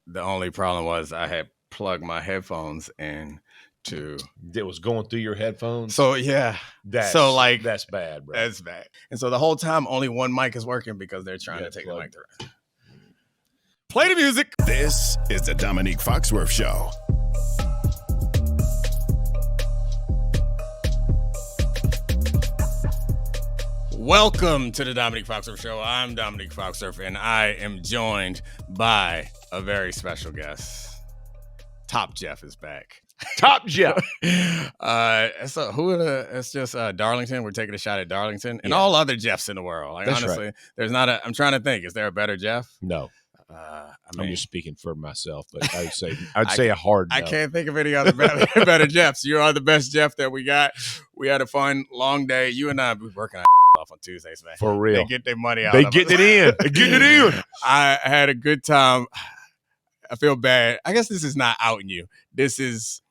The only problem was I had plugged my headphones in to. It was going through your headphones. So yeah, that's bad, bro. That's bad. And so the whole time, only one mic is working because they're trying to take the mic through. Play the music. This is the Domonique Foxworth Show. Welcome to the Domonique Foxworth Show. I'm Domonique Foxworth, and I am joined by a very special guest. Top Jeff is back. Top Jeff. So it's just Darlington. We're taking a shot at Darlington and all other Jeffs in the world. Like, honestly, there's not I'm trying to think. Is there a better Jeff? No. I'm just speaking for myself, but I'd say a hard no. I can't think of any other better Jeffs. You are the best Jeff that we got. We had a fun, long day. You and I be working off on Tuesdays, man. For real. They get their money out. They getting it in. They getting it in. I had a good time. I feel bad. I guess this is not outing you. This is,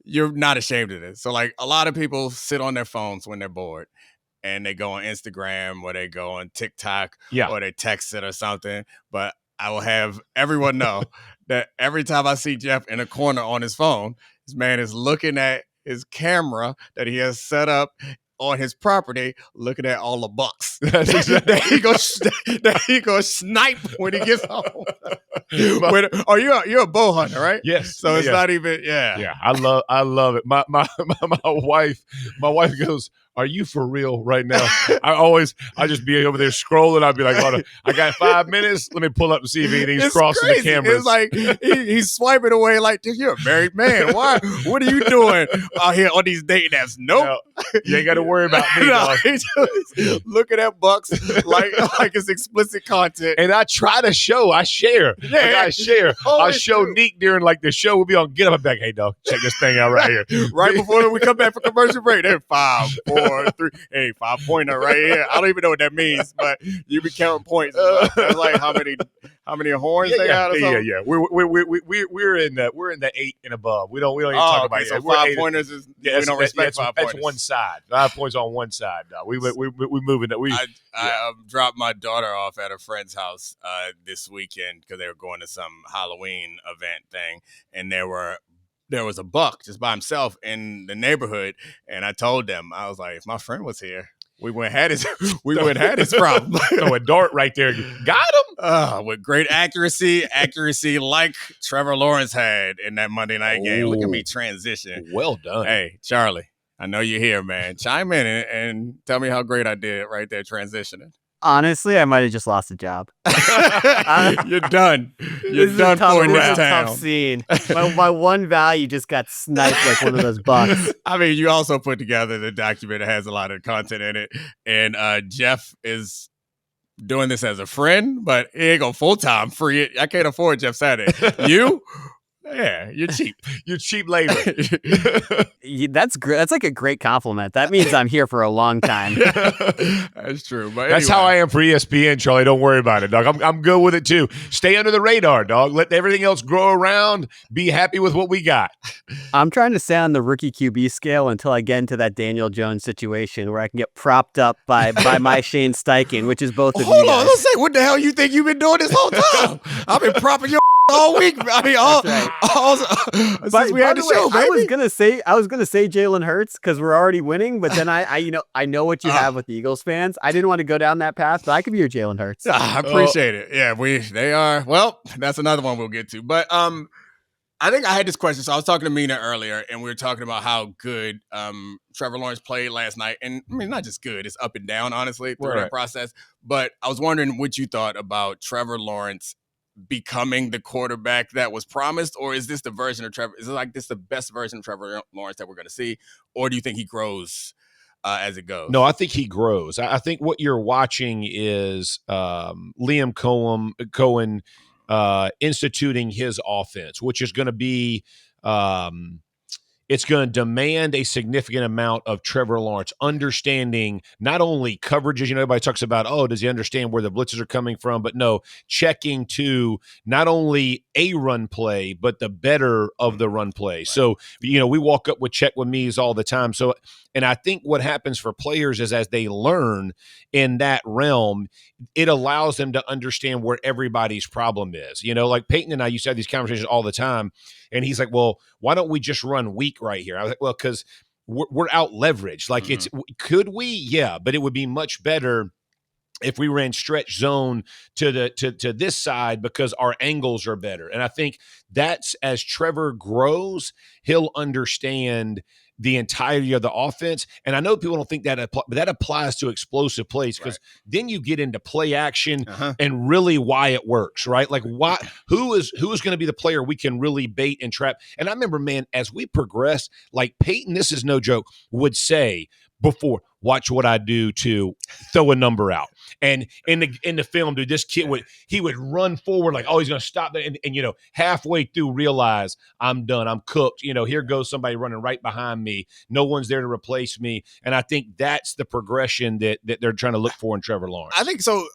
you're not ashamed of this. So, like, a lot of people sit on their phones when they're bored and they go on Instagram or they go on TikTok or they text it or something. But I will have everyone know that every time I see Jeff in a corner on his phone, this man is looking at his camera that he has set up on his property, looking at all the bucks that he go snipe when he gets home. You're a bow hunter, right? Yes. So it's not even Yeah, I love it. My wife goes, "Are you for real right now?" I just be over there scrolling. I'd be like, "Hold on, I got 5 minutes. Let me pull up and see if anything's crossing the camera." It's like he's swiping away like, "Dude, you're a married man. Why? What are you doing out here on these dating apps?" Nope. No, you ain't got to worry about me. No, he's just looking at bucks like it's explicit content. And I try to show. I share. I share. I show Neek during like the show. We'll be on Get Up. I'm back. Hey, dog, check this thing out right here. Right before we come back for commercial break. They're 5, 4, 3. Hey, 5-pointer right here. I don't even know what that means, but you be counting points. That's like how many horns they got or something? Yeah. We're in the 8 and above. We don't even talk about it. So 5 pointers is we don't respect 5 pointers. That's one side. 5 points on one side. No, we moving it. I dropped my daughter off at a friend's house this weekend because they were going to some Halloween event thing, and there was a buck just by himself in the neighborhood, and I told them, I was like, if my friend was here, we wouldn't have had his problem. So a dart right there, got him with great accuracy like Trevor Lawrence had in that Monday night game. Look at me transition. Well done. Hey, Charlie, I know you're here, man. Chime in and tell me how great I did right there transitioning. Honestly, I might have just lost a job. You're done. You're done for this town. Tough scene. My one value just got sniped like one of those bucks. I mean, you also put together the document that has a lot of content in it, and Jeff is doing this as a friend, but he ain't gonna full-time free it. I can't afford Jeff Saturday. You? Yeah, you're cheap. You're cheap labor. That's great. That's like a great compliment. That means I'm here for a long time. That's true. But that's how I am for ESPN, Charlie. Don't worry about it, dog. I'm good with it too. Stay under the radar, dog. Let everything else grow around. Be happy with what we got. I'm trying to stay on the rookie QB scale until I get into that Daniel Jones situation where I can get propped up by my Shane Steichen, which is both of you guys. Hold on, don't say what the hell you think you've been doing this whole time. I've been propping your all week. I mean, since we had the show, baby. I was gonna say Jalen Hurts because we're already winning, but then I know what you have with the Eagles fans. I didn't want to go down that path, but I could be your Jalen Hurts. I appreciate it. Yeah, they are. Well, that's another one we'll get to. But I think I had this question. So I was talking to Mina earlier, and we were talking about how good Trevor Lawrence played last night. And I mean, not just good; it's up and down, honestly, through that process. But I was wondering what you thought about Trevor Lawrence becoming the quarterback that was promised, or is this the version of Trevor? Is it like this the best version of Trevor Lawrence that we're going to see, or do you think he grows as it goes? No, I think he grows. I think what you're watching is Liam Cohen instituting his offense, which is going to be it's going to demand a significant amount of Trevor Lawrence understanding not only coverages. Everybody talks about, oh, does he understand where the blitzes are coming from? But no, checking to not only a run play, but the better of the run play. Right. So, we walk up with check with me's all the time. So, and I think what happens for players is as they learn in that realm, it allows them to understand where everybody's problem is. Like Peyton and I used to have these conversations all the time. And he's like, well, why don't we just run weak right here? I was like, well, because we're out leveraged. Like could we? Yeah, but it would be much better if we ran stretch zone to this side because our angles are better. And I think that's as Trevor grows, he'll understand the entirety of the offense. And I know people don't think that, but that applies to explosive plays because then you get into play action and really why it works, right? Like who is going to be the player we can really bait and trap? And I remember, man, as we progressed, like Peyton, this is no joke, would say before, watch what I do to throw a number out. And in the film, dude, this kid would run forward like, oh, he's going to stop there. And halfway through realize I'm done. I'm cooked. Here goes somebody running right behind me. No one's there to replace me. And I think that's the progression that they're trying to look for in Trevor Lawrence. I think so.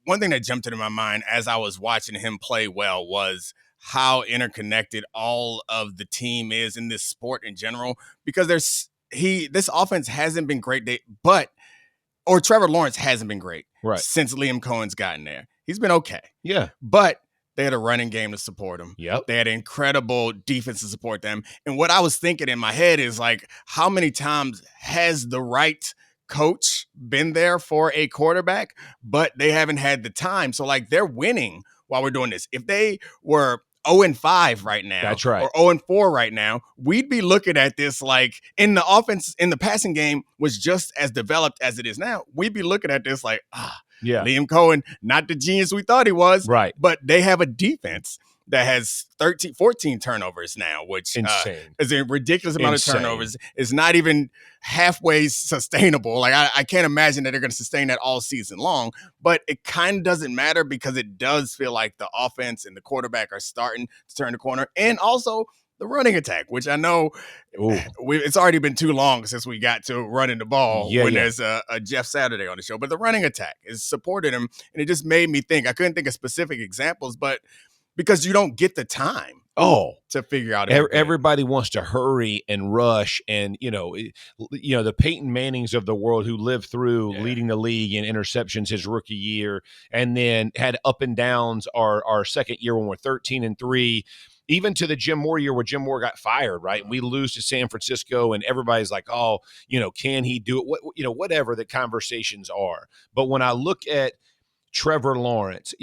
One thing that jumped into my mind as I was watching him play well was how interconnected all of the team is in this sport in general, because this offense hasn't been great, or Trevor Lawrence hasn't been great since Liam Cohen's gotten there. He's been okay. Yeah. But they had a running game to support him. Yep. They had incredible defense to support them. And what I was thinking in my head is like, how many times has the right coach been there for a quarterback, but they haven't had the time? So like they're winning while we're doing this. If they were 0-5 right now, that's right, or 0-4 right now, we'd be looking at this like in the offense, in the passing game was just as developed as it is now. We'd be looking at this like, Liam Cohen, not the genius we thought he was, right? But they have a defense that has 14 turnovers now, which is a ridiculous amount of turnovers. It's not even halfway sustainable. Like I can't imagine that they're going to sustain that all season long, but it kind of doesn't matter because it does feel like the offense and the quarterback are starting to turn the corner. And also the running attack, which I know it's already been too long since we got to running the ball there's a Jeff Saturday on the show, but the running attack has supported him. And it just made me think, I couldn't think of specific examples, but because you don't get the time to figure out everybody wants to hurry and rush, and the Peyton Mannings of the world who lived through leading the league in interceptions his rookie year, and then had up and downs our second year when we're 13-3, even to the Jim Moore year where Jim Moore got fired, right? And we lose to San Francisco, and everybody's like, oh, can he do it? Whatever the conversations are. But when I look at Trevor Lawrence,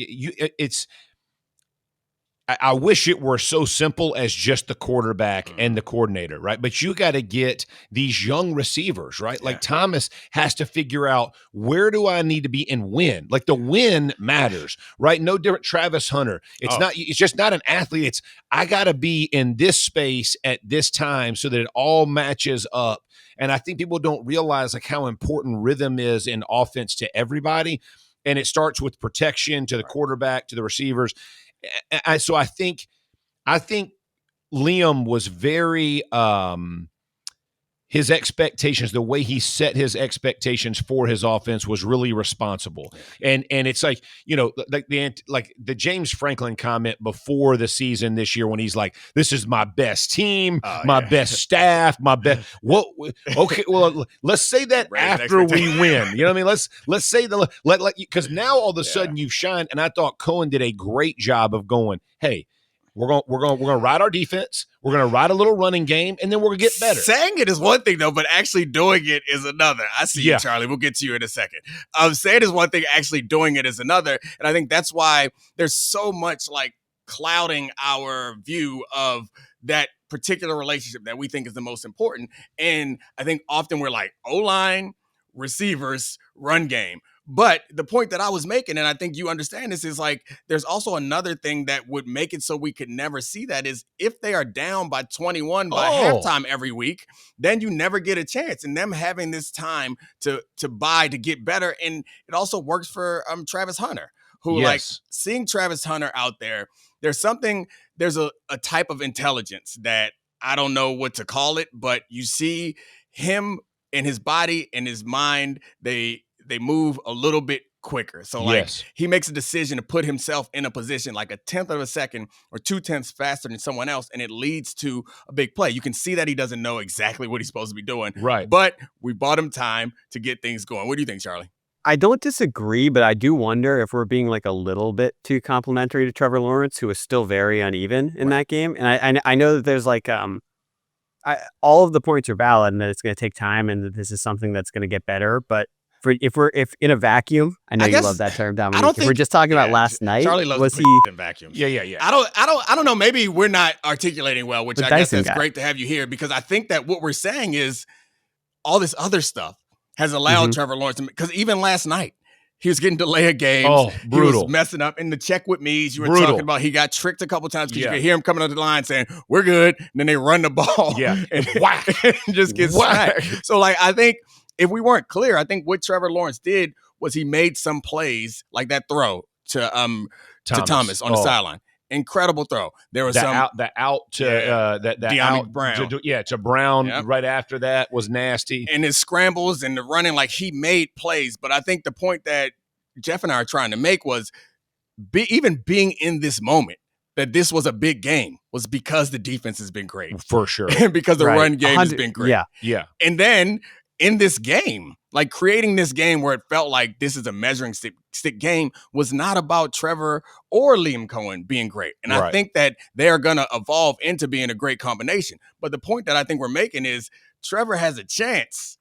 I wish it were so simple as just the quarterback and the coordinator, right? But you got to get these young receivers, right? Like Thomas has to figure out, where do I need to be and win? Like the win matters, right? No different. Travis Hunter. It's just not an athlete. It's, I got to be in this space at this time so that it all matches up. And I think people don't realize like how important rhythm is in offense to everybody. And it starts with protection to the quarterback, to the receivers. So I think Liam was very his expectations, the way he set his expectations for his offense was really responsible. And it's like, like the James Franklin comment before the season this year when he's like, this is my best team, best staff, my best. Okay, well, let's say that after we win. You know what I mean? Let's say because now all of a sudden you've shined, and I thought Cohen did a great job of going, hey, we're gonna ride our defense. We're gonna ride a little running game, and then we're gonna get better. Saying it is one thing, though, but actually doing it is another. I see you, Charlie. We'll get to you in a second. Saying is one thing, actually doing it is another, and I think that's why there's so much like clouding our view of that particular relationship that we think is the most important. And I think often we're like O-line, receivers, run game. But the point that I was making, and I think you understand this, is like there's also another thing that would make it so we could never see that is if they are down by 21 by halftime every week, then you never get a chance. And them having this time to buy to get better. And it also works for Travis Hunter, who like seeing Travis Hunter out there, there's a type of intelligence that I don't know what to call it, but you see him and his body and his mind, they move a little bit quicker. So like he makes a decision to put himself in a position like a 1/10 of a second or 2/10 faster than someone else, and it leads to a big play. You can see that he doesn't know exactly what he's supposed to be doing. Right. But we bought him time to get things going. What do you think, Charlie? I don't disagree, but I do wonder if we're being like a little bit too complimentary to Trevor Lawrence, who is still very uneven in that game. And I know that there's like all of the points are valid and that it's going to take time and that this is something that's going to get better. But if in a vacuum, I know you love that term, Dominique. If we're just talking about last night, Charlie loves was to he in vacuums? Yeah. I don't know. Maybe we're not articulating well, which The I guess Dyson that's guy. great to have you here, because I think that what we're saying is all this other stuff has allowed Trevor Lawrence to, because even last night, he was getting delay of games. Oh, brutal. He was messing up in the check with me's. You were Brutal. talking about he got tricked a couple times because you could hear him coming on the line saying, we're good. And then they run the ball. Yeah. And whack. And just get smacked. So, like, I think if we weren't clear, I think what Trevor Lawrence did was he made some plays like that throw to Thomas on the sideline. Incredible throw. There was Domonique Brown. To Brown right after that was nasty. And his scrambles and the running, like he made plays. But I think the point that Jeff and I are trying to make was even being in this moment, that this was a big game, was because the defense has been great. For sure. And because the run game has been great. Yeah. And then in this game, like creating this game where it felt like this is a measuring stick game was not about Trevor or Liam Cohen being great. And I think that they are going to evolve into being a great combination. But the point that I think we're making is Trevor has a chance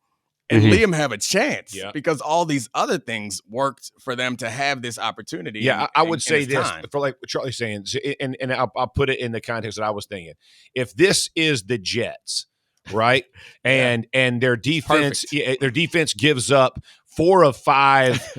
and Liam have a chance because all these other things worked for them to have this opportunity. Yeah, I would say this for like what Charlie's saying, and I'll put it in the context that I was thinking. If this is the Jets, right, and their defense gives up 4 of 5,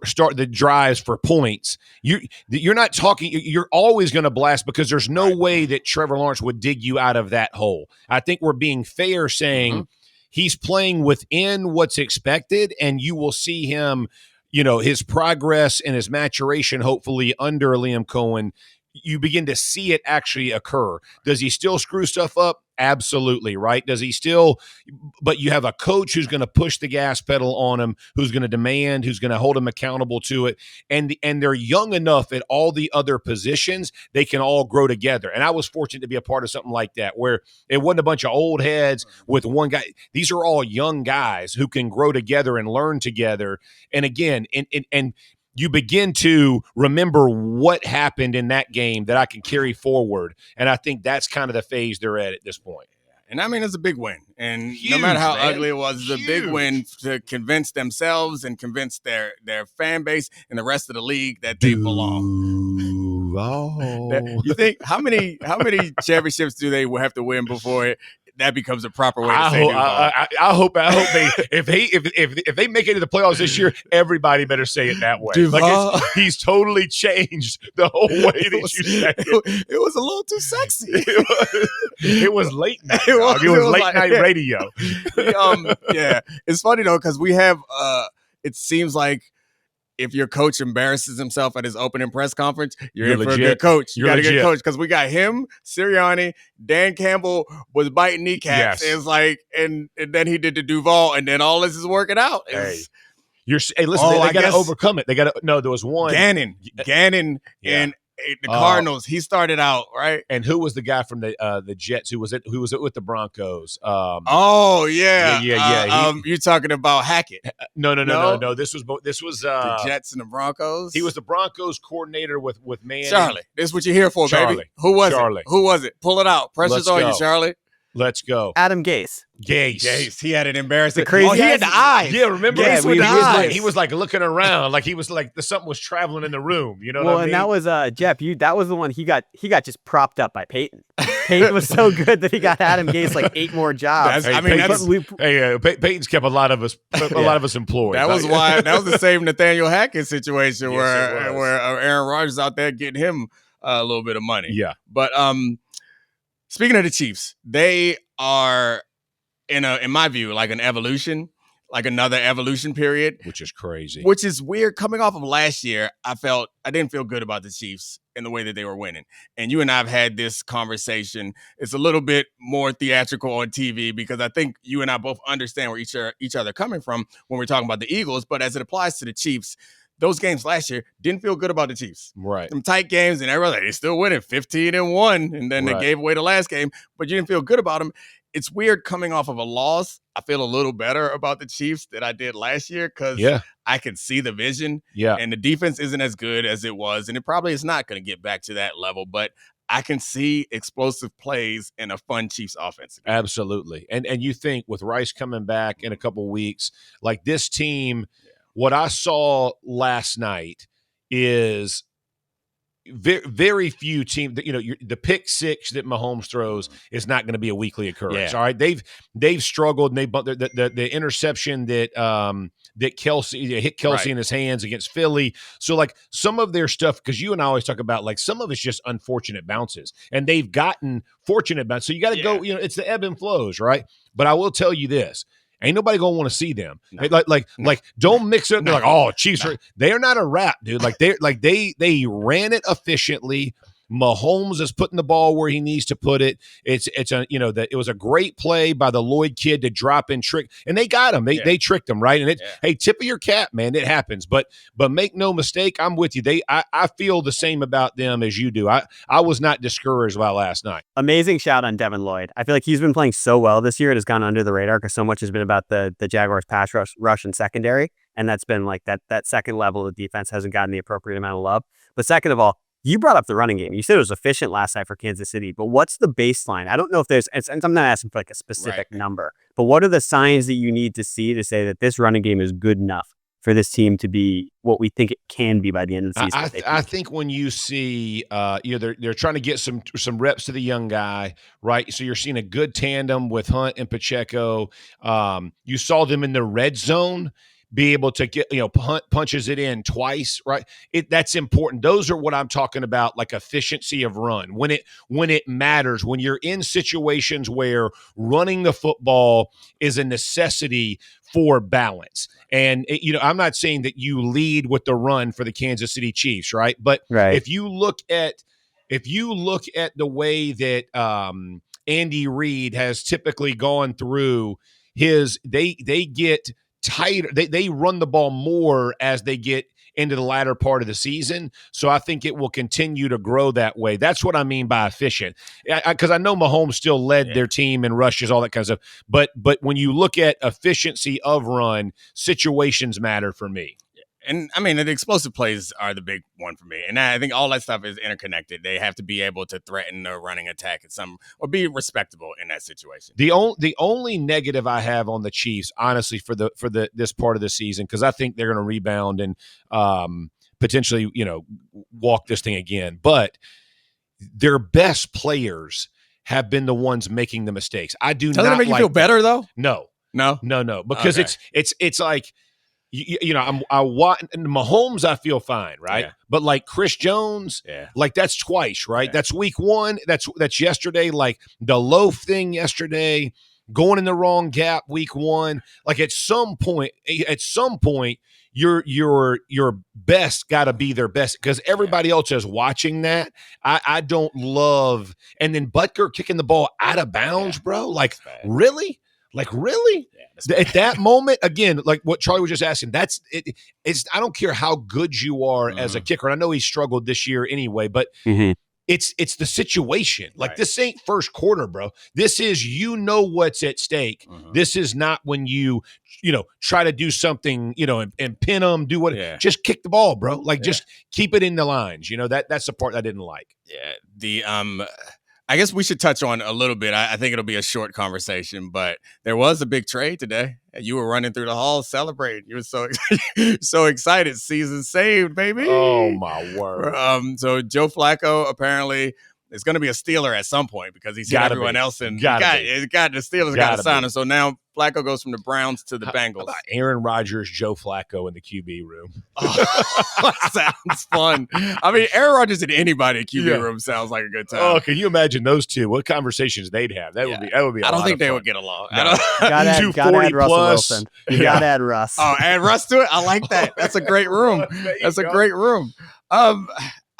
start the drives for points. You're not talking. You're always going to blast because there's no way that Trevor Lawrence would dig you out of that hole. I think we're being fair saying he's playing within what's expected, and you will see him, his progress and his maturation, hopefully under Liam Cohen. You begin to see it actually occur. Does he still screw stuff up? Absolutely, right? Does he still? But you have a coach who's going to push the gas pedal on him, who's going to demand, who's going to hold him accountable to it. And they're young enough at all the other positions, they can all grow together. And I was fortunate to be a part of something like that, where it wasn't a bunch of old heads with one guy. These are all young guys who can grow together and learn together. And again, and you begin to remember what happened in that game that I can carry forward. And I think that's kind of the phase they're at this point. And I mean, it's a big win. And Huge, no matter how man. ugly it was, it's a big win to convince themselves and convince their fan base and the rest of the league that they belong. You think how many championships do they have to win before that becomes a proper way to say Duval? I hope they if they make it to the playoffs this year, everybody better say it that way. Duval. Like he's totally changed the whole way that you say it. It was a little too sexy. It was late night. It was late like, night radio. Yeah, it's funny though because we have. It seems like if your coach embarrasses himself at his opening press conference, you're in for a good coach. You got a good coach because we got him, Sirianni, Dan Campbell was biting kneecaps. Yes. It's like, and then he did the Duval, and then all this is working out. Hey, listen, they got to overcome it. They got to. No, there was one Gannon, and the Cardinals. He started out right. And who was the guy from the Jets? Who was it with the Broncos? Yeah. You're talking about Hackett? No. This was the Jets and the Broncos. He was the Broncos coordinator with Manning. Charlie, this is what you're here for, Charlie. baby. Who was it? Pull it out. Pressure's on you, Charlie. Let's go. Adam Gase. Gase. He had an embarrassing. He had the eyes. Yeah, remember? Gase with the eyes. He was like looking around, like he was like something was traveling in the room. You know what I mean? And that was Jeff. That was the one he got just propped up by Peyton. Peyton was so good that he got Adam Gase like 8 more jobs. Peyton's kept a lot of us employed. That was why. That was the same Nathaniel Hackett situation where Aaron Rodgers out there getting him a little bit of money. Yeah, but speaking of the Chiefs, they are in my view, like an evolution. like another evolution period, which is crazy. Which is weird. Coming off of last year, I didn't feel good about the Chiefs in the way that they were winning. And you and I have had this conversation. It's a little bit more theatrical on TV because I think you and I both understand where each other coming from when we're talking about the Eagles. But as it applies to the Chiefs, those games last year didn't feel good about the Chiefs. Right. Some tight games, and everybody's like, they're still winning 15-1, and then they gave away the last game, but you didn't feel good about them. It's weird coming off of a loss. I feel a little better about the Chiefs than I did last year because I can see the vision. Yeah. And the defense isn't as good as it was, and it probably is not going to get back to that level, but I can see explosive plays and a fun Chiefs offense. Absolutely. And you think with Rice coming back in a couple weeks, like this team, what I saw last night is very few teams that, the pick six that Mahomes throws is not going to be a weekly occurrence. All right. They've struggled, and the interception that Kelsey hit in his hands against Philly. So like some of their stuff, because you and I always talk about like some of it's just unfortunate bounces, and they've gotten fortunate bounces. So you got to go, it's the ebb and flows, right? But I will tell you this. Ain't nobody gonna want to see them. No. Like don't mix it. They're like, oh, Chiefs. They are not a wrap, dude. They ran it efficiently. Mahomes is putting the ball where he needs to put it. It was a great play by the Lloyd kid to drop in trick, and they got him. They tricked him, right? And hey, tip of your cap, man. It happens, but make no mistake, I'm with you. I feel the same about them as you do. I was not discouraged by last night. Amazing shout on Devin Lloyd. I feel like he's been playing so well this year. It has gone under the radar because so much has been about the Jaguars pass rush and secondary, and that's been like that second level of defense hasn't gotten the appropriate amount of love. But second of all, you brought up the running game. You said it was efficient last night for Kansas City, but what's the baseline? I don't know if there's, and I'm not asking for like a specific number, but what are the signs that you need to see to say that this running game is good enough for this team to be what we think it can be by the end of the season? I think when you see, they're trying to get some reps to the young guy, right? So you're seeing a good tandem with Hunt and Pacheco. You saw them in the red zone be able to get, Hunt punches it in twice, right? That's important. Those are what I'm talking about, like efficiency of run. When it matters, when you're in situations where running the football is a necessity for balance. And, I'm not saying that you lead with the run for the Kansas City Chiefs, right? But if you look at the way that Andy Reid has typically gone through they get tighter. They run the ball more as they get into the latter part of the season. So I think it will continue to grow that way. That's what I mean by efficient. Because I know Mahomes still led their team in rushes, all that kind of stuff. But when you look at efficiency of run, situations matter for me. And I mean, the explosive plays are the big one for me. And I think all that stuff is interconnected. They have to be able to threaten a running attack at or be respectable in that situation. The only negative I have on the Chiefs, honestly, for this part of the season, because I think they're going to rebound and potentially, walk this thing again. But their best players have been the ones making the mistakes. I do Doesn't not it make you like feel better though? No, because it's like. Mahomes, I feel fine, right? Yeah. But like Chris Jones, like that's twice, right? Yeah. That's week one. That's yesterday. Like the loaf thing yesterday, going in the wrong gap week one. Like at some point, your best got to be their best because everybody else is watching that. I don't love, and then Butker kicking the ball out of bounds, bro. Like really? Like really? Yeah, at that moment, again, like what Charlie was just asking, that's it. It's I don't care how good you are as a kicker. And I know he struggled this year anyway, but it's the situation. Like this ain't first quarter, bro. This is what's at stake. This is not when you try to do something and pin them, do what. Just kick the ball, bro. Like just keep it in the lines. That's the part I didn't like. Yeah. The I guess we should touch on a little bit. I think it'll be a short conversation, but there was a big trade today. You were running through the halls celebrating. You were so excited. Season saved, baby. Oh, my word. So Joe Flacco apparently it's going to be a Steeler at some point because he's hit Gotta everyone be. else, and Gotta the Steelers got to sign him. So now Flacco goes from the Browns to the Bengals. How about Aaron Rodgers, Joe Flacco in the QB room? Oh, sounds fun. I mean, Aaron Rodgers and anybody in QB room sounds like a good time. Oh, can you imagine those two? What conversations they'd have? That would be. I don't think they would get along. No. Gotta add Russell Wilson. You gotta add Russ. Oh, add Russ to it. I like that. That's a great room. That's a great room.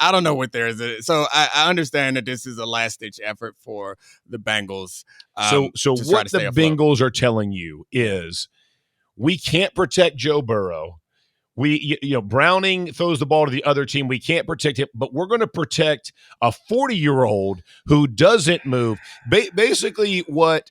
I don't know what there is. So I understand that this is a last-ditch effort for the Bengals. So what the Bengals are telling you is we can't protect Joe Burrow. Browning throws the ball to the other team. We can't protect him, but we're going to protect a 40-year-old who doesn't move. Basically, what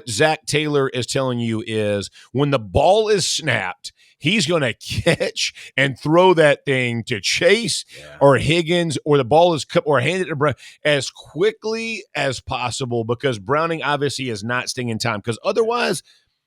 Zach Taylor is telling you is when the ball is snapped, he's going to catch and throw that thing to Chase or Higgins, or the ball is cut or handed to Brown as quickly as possible, because Browning obviously is not staying in time. Because otherwise,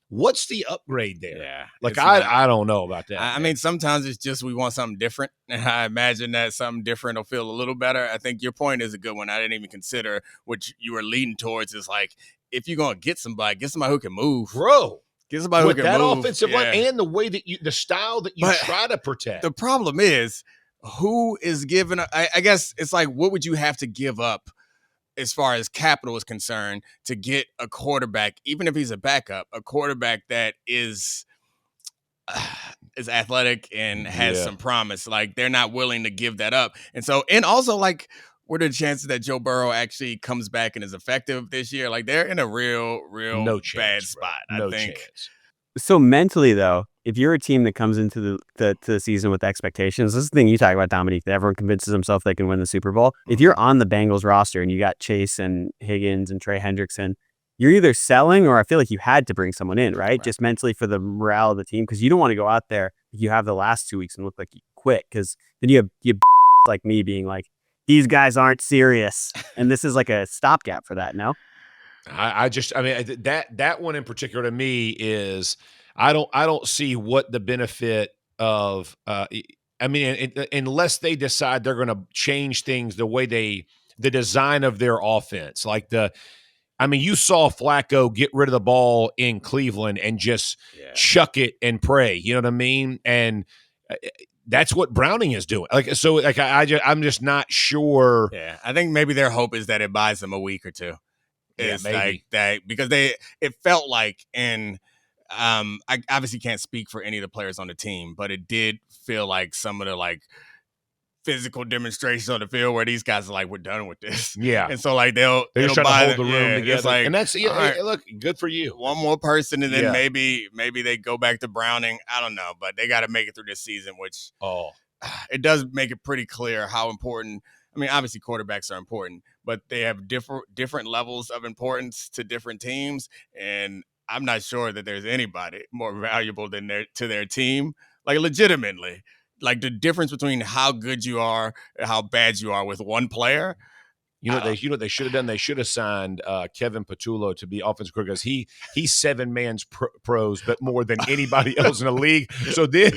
what's the upgrade there? Yeah, like I don't know about that. I mean, sometimes it's just we want something different, and I imagine that something different will feel a little better. I think your point is a good one. I didn't even consider what you were leading towards. Is like, if you're going to get somebody who can move, bro. Get somebody with who can that move. Offensive line and the way that the style that you try to protect. The problem is, who is giving? I guess it's like, what would you have to give up as far as capital is concerned to get a quarterback, even if he's a backup, a quarterback that is athletic and has some promise? Like, they're not willing to give that up, and also like, what are the chances that Joe Burrow actually comes back and is effective this year? Like, they're in a real bad spot, I think. Chance. So mentally, though, if you're a team that comes into the season with expectations, this is the thing you talk about, Domonique, that everyone convinces himself they can win the Super Bowl. If you're on the Bengals roster and you got Chase and Higgins and Trey Hendrickson, you're either selling, or I feel like you had to bring someone in, right? Just mentally for the morale of the team, because you don't want to go out there like you have the last 2 weeks and look like you quit, because then you have like me being like, these guys aren't serious, and this is like a stopgap for that. No, I mean that one in particular to me is I don't see what the benefit of unless they decide they're going to change things the design of their offense. Like you saw Flacco get rid of the ball in Cleveland and just chuck it and pray. You know what I mean? And that's what Browning is doing. I'm just not sure. Yeah, I think maybe their hope is that it buys them a week or two. It's maybe like that, because it felt like, and I obviously can't speak for any of the players on the team, but it did feel like some of the like physical demonstrations on the field where these guys are like, we're done with this. Yeah. And so like they're just trying to hold the room together. Like, and that's right, look, good for you. One more person, and then maybe they go back to Browning. I don't know, but they got to make it through this season, which it does make it pretty clear how important. I mean, obviously quarterbacks are important, but they have different levels of importance to different teams, and I'm not sure that there's anybody more valuable to their team, like legitimately. Like, the difference between how good you are and how bad you are with one player. You know what they should have done? They should have signed Kevin Patullo to be offensive coordinator, because he's 7-man's pros, but more than anybody else in the league. So then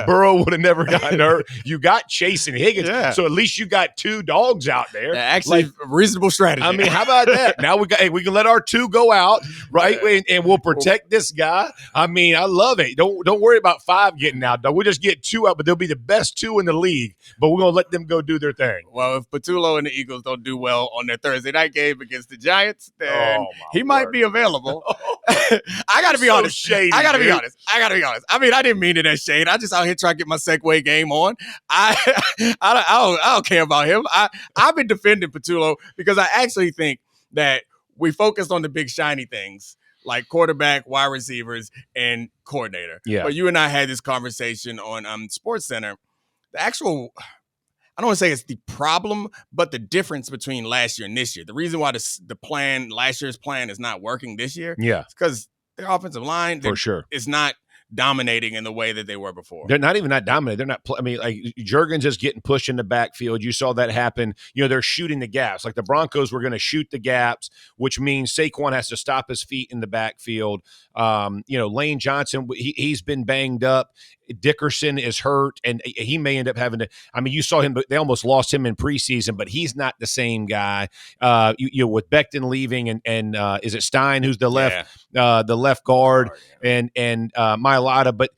Burrow would have never gotten hurt. You got Chase and Higgins, so at least you got two dogs out there. Actually, like, reasonable strategy. I mean, how about that? Now we can let our two go out, right? And we'll protect this guy. I mean, I love it. Don't worry about 5 getting out. We'll just get 2 out, but they'll be the best 2 in the league. But we're gonna let them go do their thing. Well, if Patullo and the Eagles don't do well on their Thursday night game against the Giants, then he might be available. I got to be honest. Shady, I got to be honest. I mean, I didn't mean it as shade. I just out here trying to get my Segway game on. I don't care about him. I've been defending Patullo because I actually think that we focused on the big shiny things like quarterback, wide receivers, and coordinator. Yeah. But you and I had this conversation on SportsCenter. The actual, I don't want to say it's the problem, but the difference between last year and this year. The reason why last year's plan is not working this year, is because their offensive line, for sure, is not dominating in the way that they were before. They're not even that dominating. They're not. I mean, like Juergens is getting pushed in the backfield. You saw that happen. They're shooting the gaps. Like the Broncos were going to shoot the gaps, which means Saquon has to stop his feet in the backfield. Lane Johnson, he's been banged up. Dickerson is hurt, and he may end up having to. I mean, you saw him, but they almost lost him in preseason. But he's not the same guy. With Becton leaving, and is it Stein who's the left guard, and Mailata, but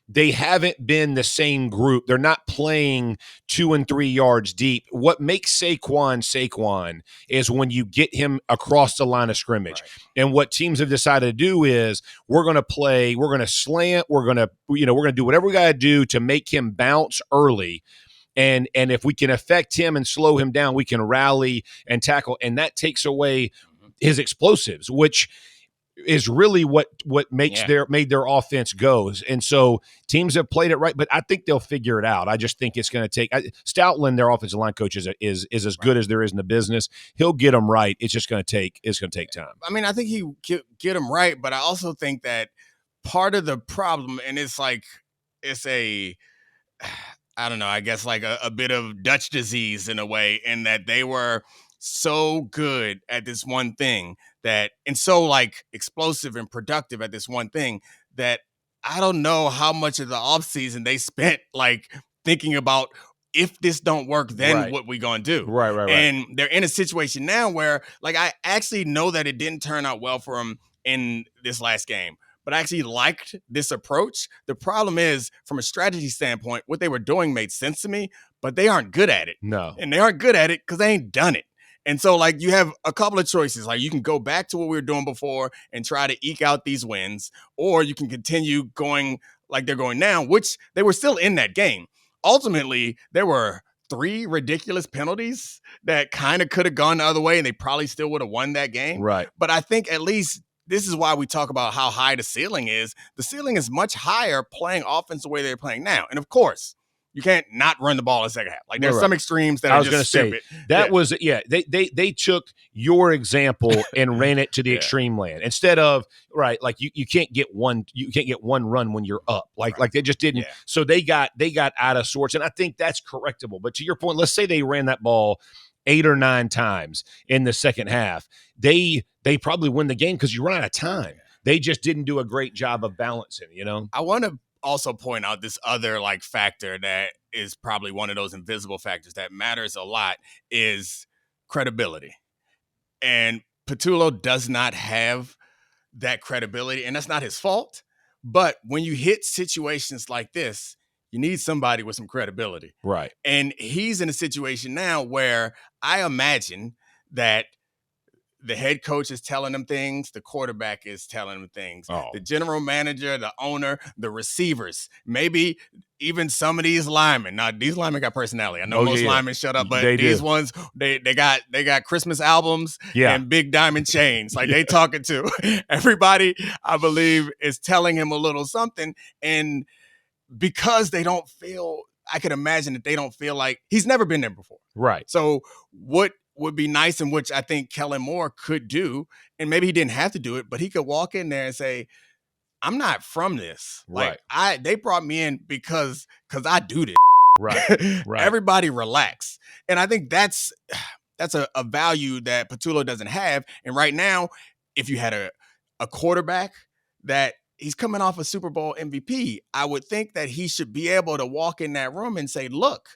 they haven't been the same group. They're not playing 2 and 3 yards deep. What makes Saquon is when you get him across the line of scrimmage. Right. And what teams have decided to do is we're going to slant, we're going to do whatever we got to do to make him bounce early. And if we can affect him and slow him down, we can rally and tackle. And that takes away his explosives, which is really what made their offense goes. And so teams have played it right, but I think they'll figure it out. I just think it's going to take Stoutland, their offensive line coach, is as good as there is in the business. He'll get them right. It's just going to take time. I mean, I think he get them right, but I also think that part of the problem, and it's I don't know, I guess like a bit of Dutch disease in a way, in that they were so good at this one thing and so like explosive and productive at this one thing that I don't know how much of the offseason they spent like thinking about, if this don't work, then what we gonna do? Right. And they're in a situation now where like I actually know that it didn't turn out well for them in this last game, but I actually liked this approach. The problem is, from a strategy standpoint, what they were doing made sense to me, but they aren't good at it. No. And they aren't good at it because they ain't done it. And so, like, you have a couple of choices. Like, you can go back to what we were doing before and try to eke out these wins, or you can continue going like they're going now, which they were still in that game. Ultimately, there were 3 ridiculous penalties that kind of could have gone the other way, and they probably still would have won that game. Right. But I think at least this is why we talk about how high the ceiling is. The ceiling is much higher playing offense the way they're playing now. And of course, you can't not run the ball in the second half. Like, there's some extremes that are just stupid. That was they took your example and ran it to the extreme land instead of like you can't get one run when you're up. Like they just didn't. Yeah. So they got out of sorts, and I think that's correctable. But to your point, let's say they ran that ball 8 or 9 times in the second half. They probably win the game because you run out of time. They just didn't do a great job of balancing, I want to also point out this other like factor that is probably one of those invisible factors that matters a lot, is credibility. And Patullo does not have that credibility, and that's not his fault. But when you hit situations like this, you need somebody with some credibility. Right. And he's in a situation now where I imagine that the head coach is telling them things. The quarterback is telling them things. Oh. The general manager, the owner, the receivers, maybe even some of these linemen. Now, these linemen got personality. I know most linemen shut up, but these ones, they got Christmas albums and big diamond chains. Like they talking to everybody, I believe, is telling him a little something. And because they don't feel, I could imagine that they don't feel like he's never been there before. Right. So what would be nice, and which I think Kellen Moore could do, and maybe he didn't have to do it, but he could walk in there and say, I'm not from this. Right. Like they brought me in because I do this. Right. Everybody relax. And I think that's a value that Patullo doesn't have. And right now, if you had a quarterback that he's coming off a Super Bowl MVP, I would think that he should be able to walk in that room and say, look,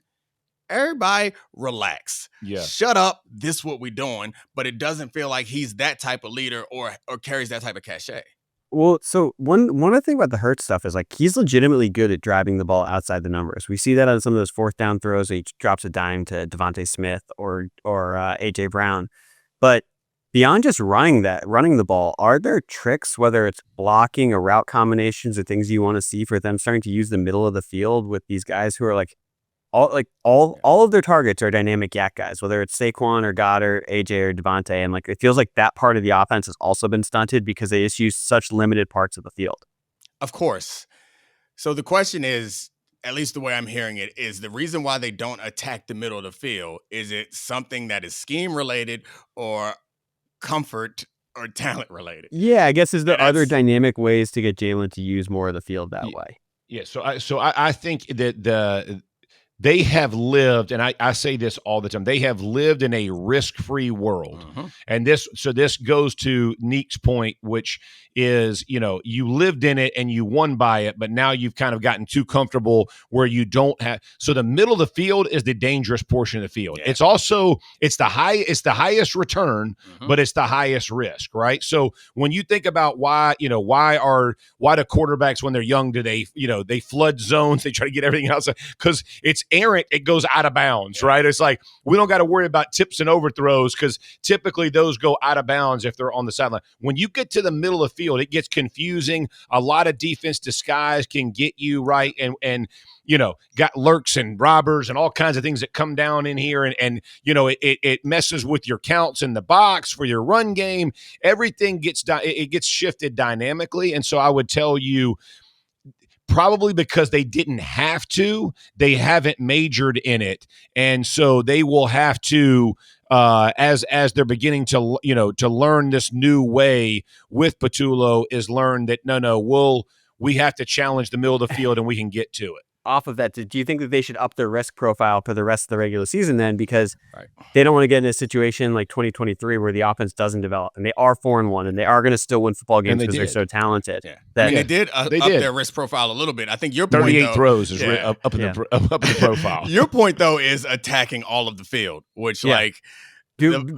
everybody relax. Yeah. Shut up. This is what we're doing. But it doesn't feel like he's that type of leader or carries that type of cachet. Well, so one other thing about the Hurts stuff is like he's legitimately good at driving the ball outside the numbers. We see that on some of those 4th down throws. He drops a dime to Devontae Smith or AJ Brown. But beyond just running the ball, are there tricks, whether it's blocking or route combinations or things you want to see for them starting to use the middle of the field with these guys who are like all of their targets are dynamic yak guys, whether it's Saquon or Goddard, AJ or Devontae, and like it feels like that part of the offense has also been stunted because they just use such limited parts of the field. Of course. So the question is, at least the way I'm hearing it, is the reason why they don't attack the middle of the field, is it something that is scheme related or comfort or talent related? Yeah, I guess is there other dynamic ways to get Jalen to use more of the field that way? Yeah, so I think that they have lived, and I say this all the time, they have lived in a risk-free world. And this goes to Neek's point, which is, you lived in it and you won by it, but now you've kind of gotten too comfortable where you don't have. So the middle of the field is the dangerous portion of the field. Yeah. It's the highest return, but it's the highest risk, right? So when you think about why the quarterbacks when they're young, do they flood zones, they try to get everything else because it's errant, it goes out of bounds, right? It's like we don't got to worry about tips and overthrows because typically those go out of bounds if they're on the sideline. When you get to the middle of the field, it gets confusing. A lot of defense disguise can get you, right? And got lurks and robbers and all kinds of things that come down in here, and it messes with your counts in the box for your run game. Everything gets shifted dynamically, and so I would tell you, probably because they didn't have to, they haven't majored in it, and so they will have to, as they're beginning to learn this new way with Patullo, is learn that we have to challenge the middle of the field and we can get to it. Off of that, do you think that they should up their risk profile for the rest of the regular season then? Because they don't want to get in a situation like 2023 where the offense doesn't develop and they are 4-1 and they are going to still win football games because they're so talented. Yeah. They did up their risk profile a little bit. I think your point, 38 throws is up in the profile. Your point, though, is attacking all of the field, which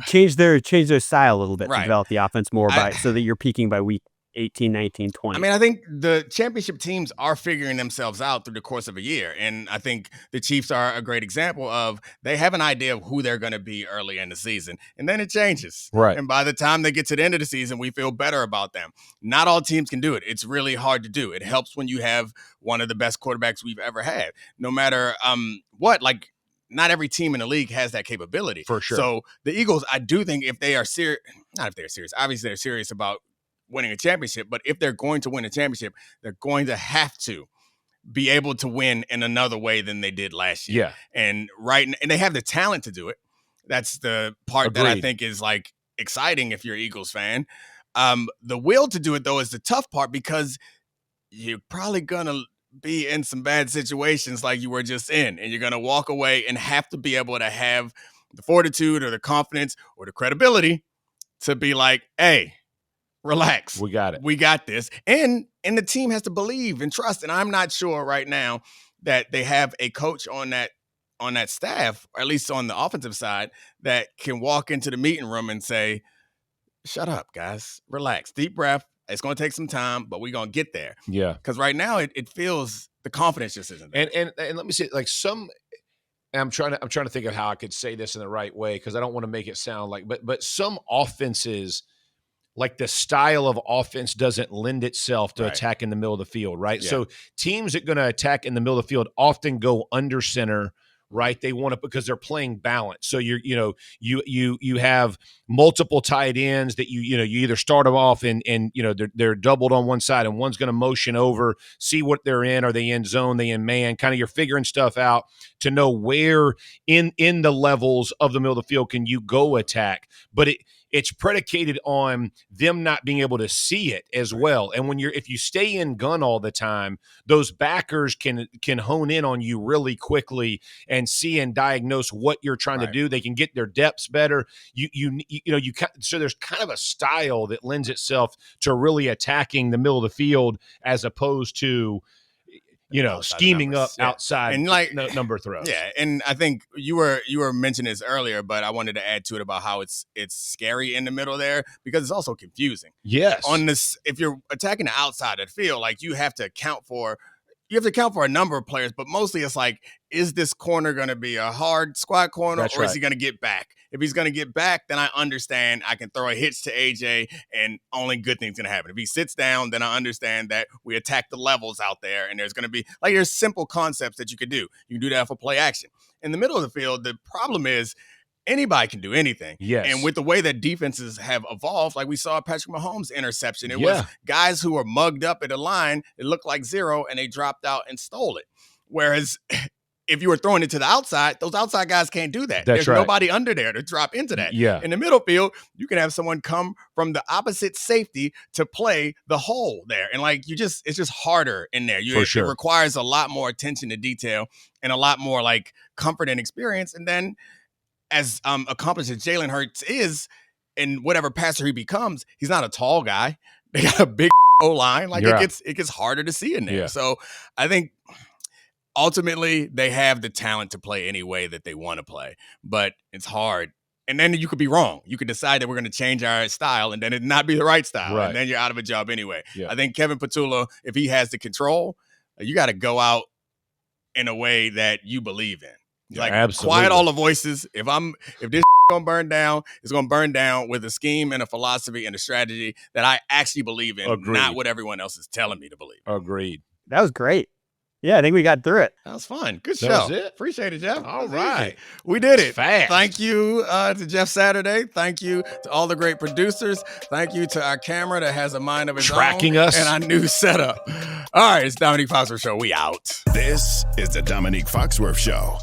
change their style a little bit to develop the offense more so that you're peaking by week 18, 19, 20. I mean, I think the championship teams are figuring themselves out through the course of a year. And I think the Chiefs are a great example of they have an idea of who they're going to be early in the season. And then it changes. Right. And by the time they get to the end of the season, we feel better about them. Not all teams can do it. It's really hard to do. It helps when you have one of the best quarterbacks we've ever had. No matter not every team in the league has that capability. For sure. So the Eagles, I do think if they are serious, not if they're serious, obviously they're serious about winning a championship, but if they're going to win a championship, they're going to have to be able to win in another way than they did last year. Yeah. And they have the talent to do it. That's the part that I think is exciting if you're an Eagles fan. The will to do it, though, is the tough part because you're probably going to be in some bad situations like you were just in, and you're going to walk away and have to be able to have the fortitude or the confidence or the credibility to be like, hey, relax. We got it. We got this. And the team has to believe and trust. And I'm not sure right now that they have a coach on that staff, or at least on the offensive side, that can walk into the meeting room and say, shut up, guys. Relax. Deep breath. It's going to take some time, but we're going to get there. Yeah. Because right now it feels the confidence just isn't there. And let me say, I'm trying to think of how I could say this in the right way because I don't want to make it sound like, but some offenses, like the style of offense doesn't lend itself to attack in the middle of the field, right? Yeah. So teams that are going to attack in the middle of the field often go under center, right? They want it because they're playing balance. So you have multiple tight ends that you either start them off and they're doubled on one side and one's going to motion over, see what they're in. Are they in zone? They in man? Kind of you're figuring stuff out to know where in the levels of the middle of the field can you go attack, but it's predicated on them not being able to see it as well. And if you stay in gun all the time, those backers can hone in on you really quickly and see and diagnose what you're trying to do. They can get their depths better. So there's kind of a style that lends itself to really attacking the middle of the field as opposed to scheming up outside and number throws. Yeah, and I think you were mentioning this earlier, but I wanted to add to it about how it's scary in the middle there because it's also confusing. Yes. On this, if you're attacking the outside of the field, you have to account for a number of players, but mostly it's is this corner going to be a hard squat corner or is he going to get back? If he's going to get back, then I understand I can throw a hitch to AJ and only good things going to happen. If he sits down, then I understand that we attack the levels out there and there's going to be there's simple concepts that you can do. You can do that for play action. In the middle of the field, the problem is anybody can do anything. Yes. And with the way that defenses have evolved, like we saw Patrick Mahomes' interception, it was guys who were mugged up at the line. It looked like zero and they dropped out and stole it. Whereas if you were throwing it to the outside, those outside guys can't do that. That's There's right. nobody under there to drop into that. Yeah. In the middle field, you can have someone come from the opposite safety to play the hole there. And like it's just harder in there. For sure. It requires a lot more attention to detail and a lot more like comfort and experience. And then as accomplished as Jalen Hurts is, and whatever passer he becomes, he's not a tall guy. They got a big O-line. Like it gets harder to see in there. Yeah. So I think ultimately, they have the talent to play any way that they want to play, but it's hard. And then you could be wrong. You could decide that we're going to change our style and then it not be the right style. Right. And then you're out of a job anyway. Yeah. I think Kevin Patullo, if he has the control, you got to go out in a way that you believe in. Like absolutely. Quiet all the voices. If this gonna burn down, it's gonna burn down with a scheme and a philosophy and a strategy that I actually believe in, not what everyone else is telling me to believe. Agreed. That was great. Yeah, I think we got through it. That was fun. Good show. That was it. Appreciate it, Jeff. All right. We did it. Fast. Thank you to Jeff Saturday. Thank you to all the great producers. Thank you to our camera that has a mind of its Tracking own. us. And our new setup. All right, it's Domonique Foxworth Show. We out. This is the Domonique Foxworth Show.